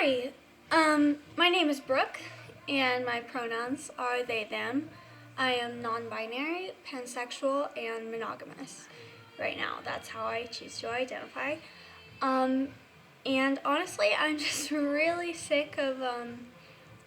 Hi, my name is Brooke, and my pronouns are they, them. I am non-binary, pansexual, and monogamous. Right now, that's how I choose to identify. Um, and honestly, I'm just really sick of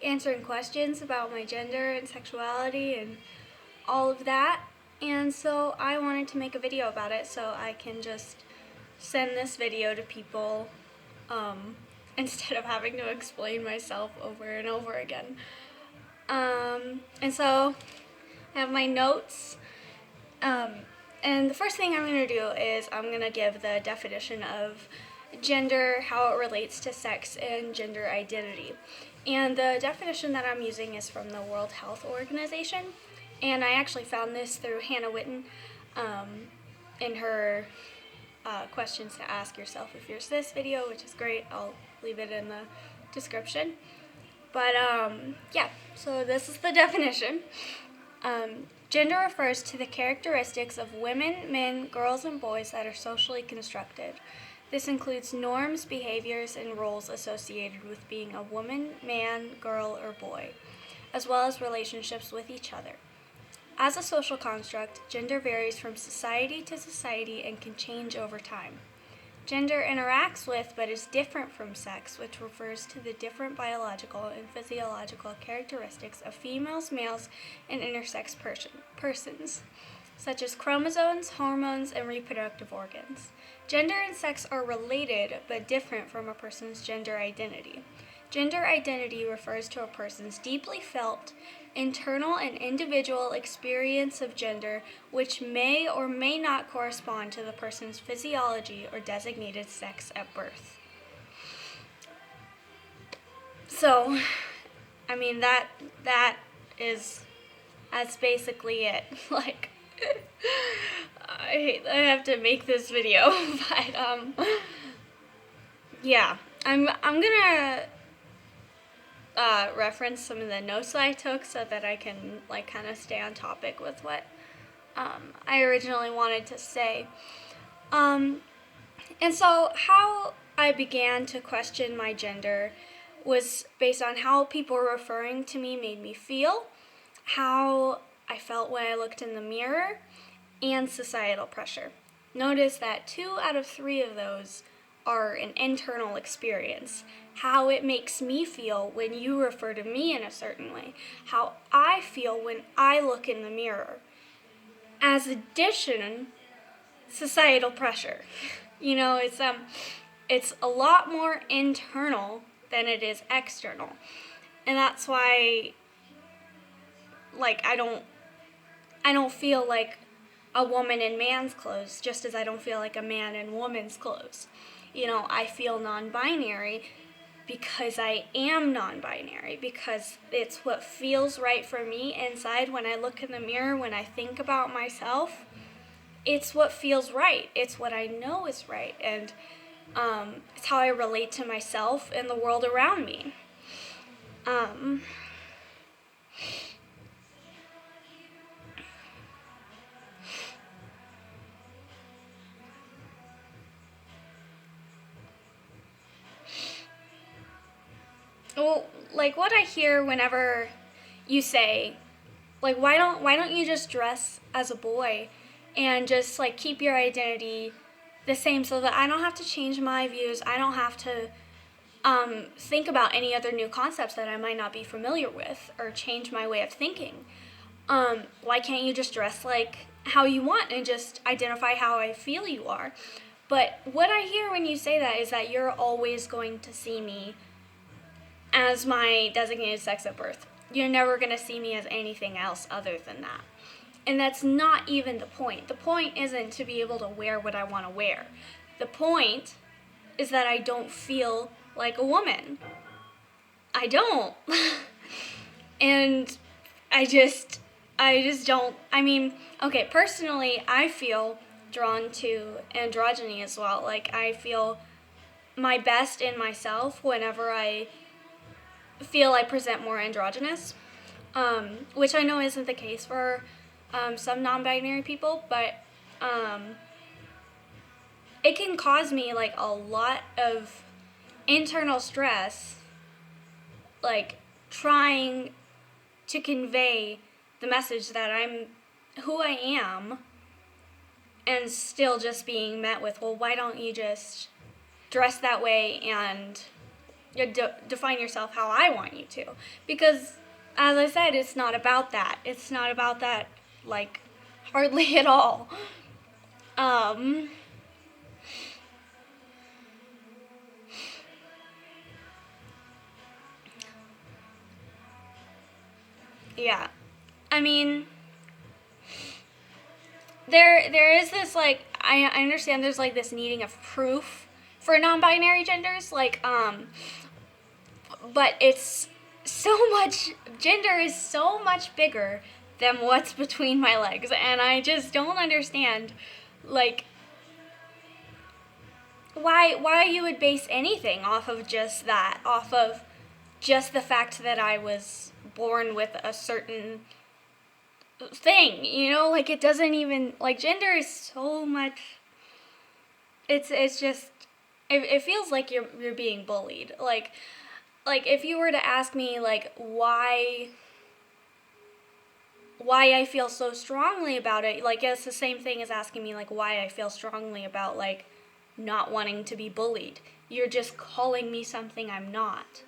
answering questions about my gender and sexuality and all of that. And so I wanted to make a video about it so I can just send this video to people instead of having to explain myself over and over again. And so I have my notes. And the first thing I'm going to do is I'm going to give the definition of gender, how it relates to sex, and gender identity. And the definition that I'm using is from the World Health Organization. And I actually found this through Hannah Witten in her questions to ask yourself if you're this video, which is great. I'll leave it in the description. But yeah, so this is the definition. Gender refers to the characteristics of women, men, girls, and boys that are socially constructed. This includes norms, behaviors, and roles associated with being a woman, man, girl, or boy, as well as relationships with each other. As a social construct, gender varies from society to society and can change over time. Gender interacts with but is different from sex, which refers to the different biological and physiological characteristics of females, males, and intersex persons, such as chromosomes, hormones, and reproductive organs. Gender and sex are related but different from a person's gender identity. Gender identity refers to a person's deeply felt, internal, and individual experience of gender, which may or may not correspond to the person's physiology or designated sex at birth. So, I mean, that's basically it. Like, I have to make this video, but yeah, I'm gonna reference some of the notes that I took so that I can kind of stay on topic with what I originally wanted to say. And so how I began to question my gender was based on how people were referring to me made me feel, how I felt when I looked in the mirror, and societal pressure. Notice that 2 out of 3 of those are an internal experience. How it makes me feel when you refer to me in a certain way. How I feel when I look in the mirror. As addition, societal pressure. You know, it's a lot more internal than it is external. And that's why I don't feel like a woman in man's clothes, just as I don't feel like a man in woman's clothes. You know, I feel non-binary because I am non-binary, because it's what feels right for me inside when I look in the mirror, when I think about myself. It's what feels right. It's what I know is right, and it's how I relate to myself and the world around me. Well, what I hear whenever you say, why don't you just dress as a boy and just keep your identity the same so that I don't have to change my views, I don't have to think about any other new concepts that I might not be familiar with or change my way of thinking. Why can't you just dress like how you want and just identify how I feel you are? But what I hear when you say that is that you're always going to see me as my designated sex at birth. You're never going to see me as anything else other than that. And that's not even the point. The point isn't to be able to wear what I want to wear. The point is that I don't feel like a woman. I don't. And I just don't. I mean, okay, personally, I feel drawn to androgyny as well. I feel my best in myself whenever I feel I present more androgynous, which I know isn't the case for some non-binary people, but it can cause me a lot of internal stress like trying to convey the message that I'm who I am, and still just being met with, well, why don't you just dress that way and define yourself how I want you to? Because, as I said, it's not about that. It's not about that, like, hardly at all. Yeah. I mean, there is this, like, I understand there's, like, this needing of proof for non-binary genders, like, but it's so much, gender is so much bigger than what's between my legs, and I just don't understand, like, why you would base anything off of just that, off of just the fact that I was born with a certain thing, you know? Like, it doesn't even, like, gender is so much, it's just, it feels like you're being bullied. Like, if you were to ask me, like, why I feel so strongly about it, like, it's the same thing as asking me, like, why I feel strongly about, like, not wanting to be bullied. You're just calling me something I'm not.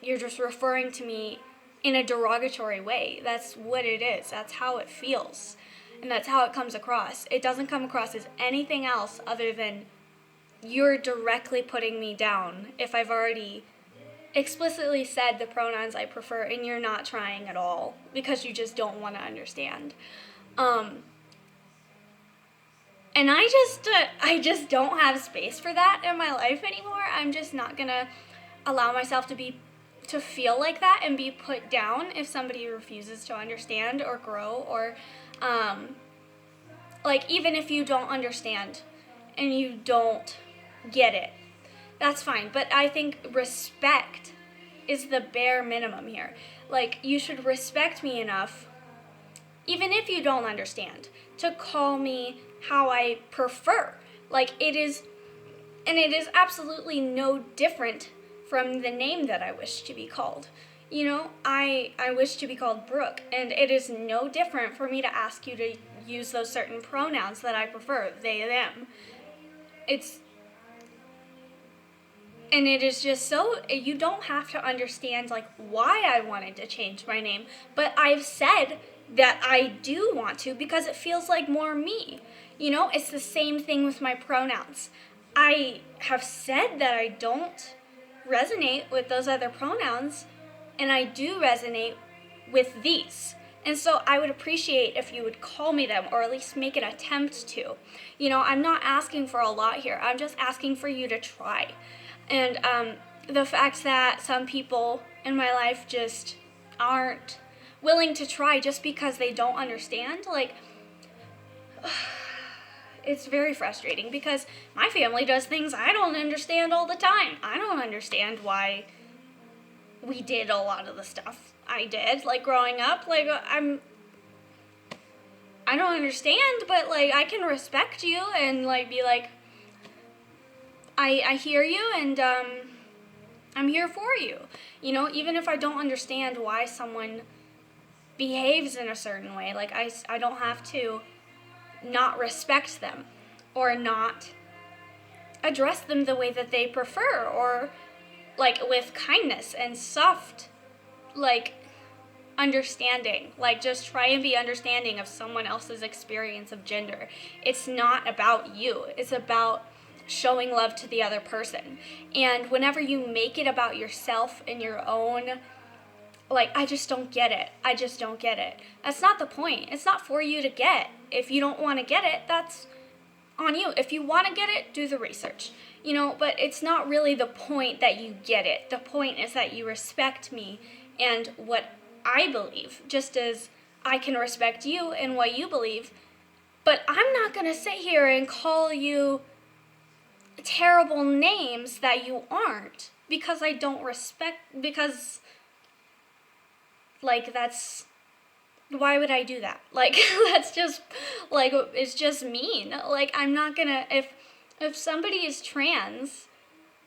You're just referring to me in a derogatory way. That's what it is. That's how it feels. And that's how it comes across. It doesn't come across as anything else other than you're directly putting me down if I've already explicitly said the pronouns I prefer and you're not trying at all because you just don't want to understand. And I just don't have space for that in my life anymore. I'm just not gonna allow myself to feel like that and be put down if somebody refuses to understand or grow, or like, even if you don't understand and you don't get it, that's fine. But I think respect is the bare minimum here. Like, you should respect me enough, even if you don't understand, to call me how I prefer. Like, it is absolutely no different from the name that I wish to be called. You know, I wish to be called Brooke, and it is no different for me to ask you to use those certain pronouns that I prefer, they, them. And it is just so, you don't have to understand, like, why I wanted to change my name, but I've said that I do want to because it feels like more me. You know, it's the same thing with my pronouns. I have said that I don't resonate with those other pronouns, and I do resonate with these. And so I would appreciate if you would call me them, or at least make an attempt to. You know, I'm not asking for a lot here. I'm just asking for you to try. And the fact that some people in my life just aren't willing to try just because they don't understand, like, it's very frustrating because my family does things I don't understand all the time. I don't understand why we did a lot of the stuff I did, like, growing up. Like, I don't understand, but, like, I can respect you and, like, be like, I hear you, and I'm here for you. You know, even if I don't understand why someone behaves in a certain way, like, I don't have to not respect them or not address them the way that they prefer, or, like, with kindness and soft, like, understanding. Like, just try and be understanding of someone else's experience of gender. It's not about you. It's about showing love to the other person. And whenever you make it about yourself and your own, like, I just don't get it. I just don't get it. That's not the point. It's not for you to get. If you don't want to get it, that's on you. If you want to get it, do the research. You know, but it's not really the point that you get it. The point is that you respect me and what I believe, just as I can respect you and what you believe. But I'm not going to sit here and call you terrible names that you aren't, because I don't respect, because, like, that's, why would I do that? Like, that's just, like, it's just mean. Like, I'm not gonna, if somebody is trans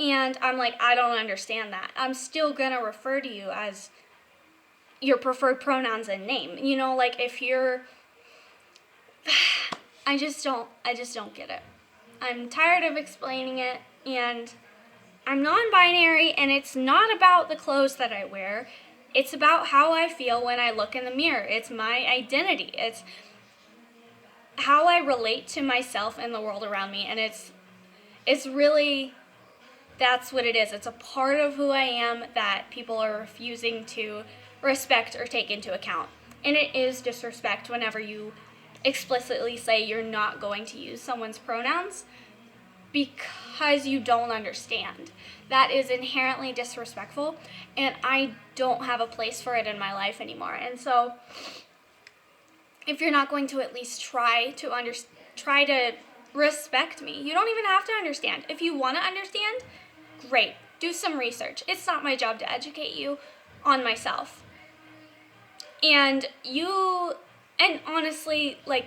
and I'm like, I don't understand that, I'm still gonna refer to you as your preferred pronouns and name. You know, like if you're, I just don't get it. I'm tired of explaining it, and I'm non-binary, and it's not about the clothes that I wear. It's about how I feel when I look in the mirror. It's my identity. It's how I relate to myself and the world around me, and it's really, that's what it is. It's a part of who I am that people are refusing to respect or take into account. And it is disrespect whenever you explicitly say you're not going to use someone's pronouns because you don't understand. That is inherently disrespectful, and I don't have a place for it in my life anymore. And so if you're not going to at least try to respect me, you don't even have to understand. If you want to understand, great. Do some research. It's not my job to educate you on myself. And honestly, like,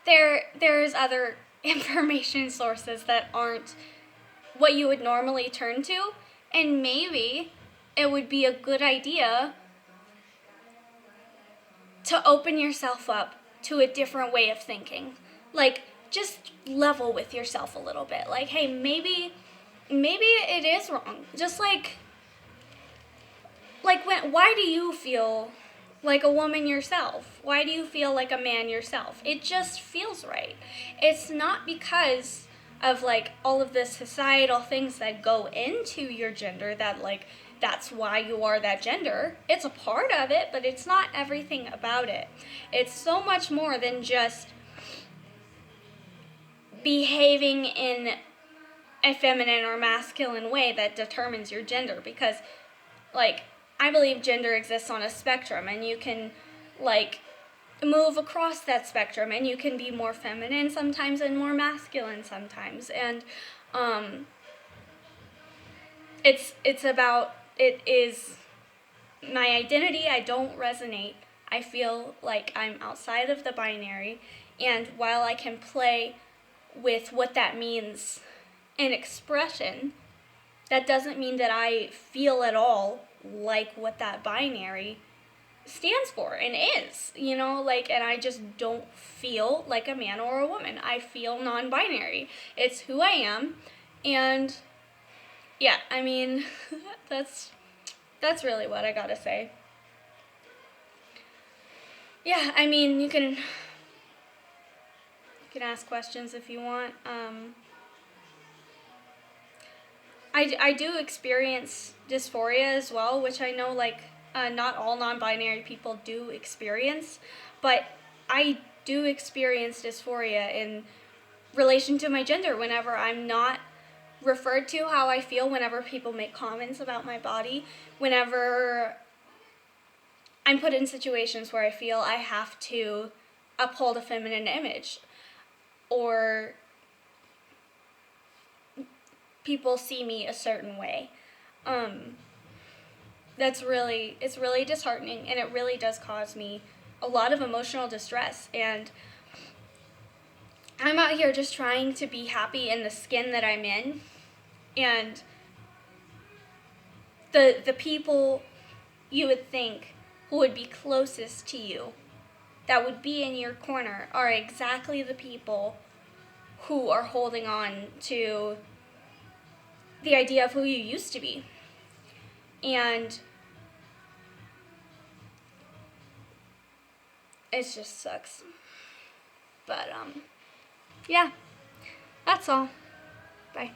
there's other information sources that aren't what you would normally turn to, and maybe it would be a good idea to open yourself up to a different way of thinking. Like, just level with yourself a little bit. Like, hey, maybe it is wrong. Just like why do you feel like a woman yourself? Why do you feel like a man yourself? It just feels right. It's not because of like all of the societal things that go into your gender that like that's why you are that gender. It's a part of it, but it's not everything about it. It's so much more than just behaving in a feminine or masculine way that determines your gender, because like I believe gender exists on a spectrum, and you can like move across that spectrum, and you can be more feminine sometimes and more masculine sometimes, and it is my identity. I don't resonate. I feel like I'm outside of the binary, and while I can play with what that means in expression, that doesn't mean that I feel at all like what that binary stands for and is, you know, like, and I just don't feel like a man or a woman. I feel non-binary. It's who I am, and yeah, I mean, that's really what I gotta say. Yeah, I mean, you can ask questions if you want. I do experience dysphoria as well, which I know like not all non-binary people do experience, but I do experience dysphoria in relation to my gender whenever I'm not referred to how I feel, whenever people make comments about my body, whenever I'm put in situations where I feel I have to uphold a feminine image, or people see me a certain way. It's really disheartening, and it really does cause me a lot of emotional distress, and I'm out here just trying to be happy in the skin that I'm in, and the people you would think who would be closest to you, that would be in your corner, are exactly the people who are holding on to the idea of who you used to be. And it just sucks. But yeah, that's all. Bye.